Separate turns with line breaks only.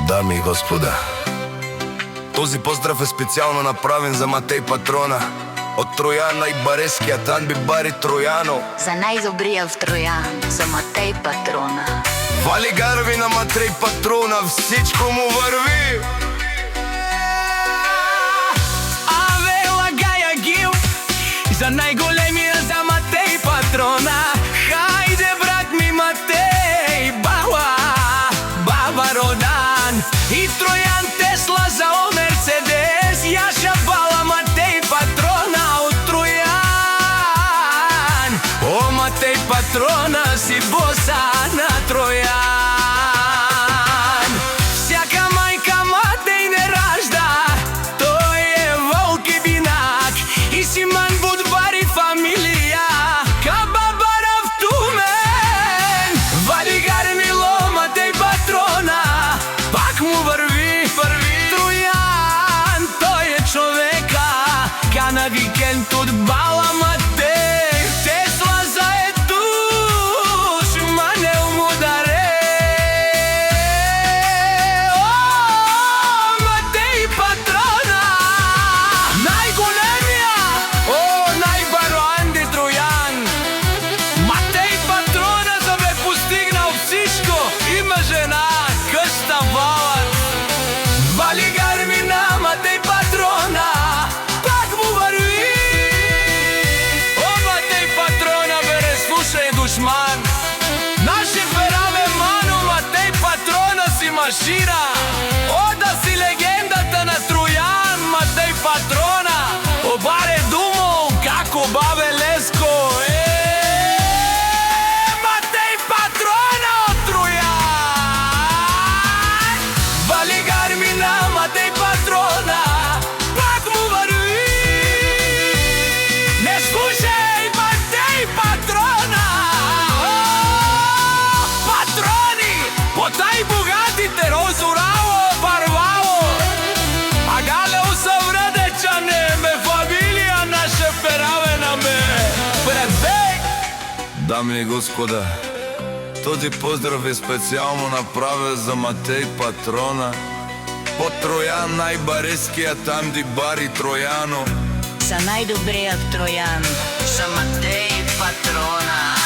Дами и господа, този поздрав е специјално направен за Матеј Патрона од Тројана и барескиот Анби Бари Тројано.
За најдобриот Тројан, за Матеј Патрона.
Вали гарви на Матеј Патрона, всичко му върви.
Аве лагаја гил, за најголемија за Матеј Патрона. Хајде брат ми Матеј, баба Родан. И Тројан Тесла за Мерцедес, јаша бала Матеј Патрона од Тројан. О Матеј Патрона си боса на Тројан. Всяка мајка Матеј не ражда, тој е волк и бинак. И Симан Будбари фамилија, ка бабарав тумен. Вали гармило Матеј Патрона, пак му върви Тројан, тој е човека, ка на викенд од бала Матеј. Тесла заедуш, манел му даре. О, Матеј Патрона, најголемија, о, најбаро Анди Тројан. Матеј Патрона да бе постигнал всичко, има жена, къща, валат. Вали гарми на Матеј Патрона, пак му върви. О, Матеј Патрона, бере, слушај, душман. Наше пераве ману, Матеј Патрона си машина. О, да си легендата на Тројан, Матеј Патрона. Обаре думал, како бабе Леско. Матеј Патрона од Тројан. Вали гарми на Матеј Патрона, пак му върви. Не слушај Матеј Патрона. О, патрони, потай богатите розураво, барваво. Агале усавредеча не ме фамилија наше пераве на ме. Предбег.
Дами и господа, този поздрав е специјално направен за Матеј Патрона од Тројан најбарескиот Анби Бари Тројано.
За најдобриот Тројан, за Матеј Патрона.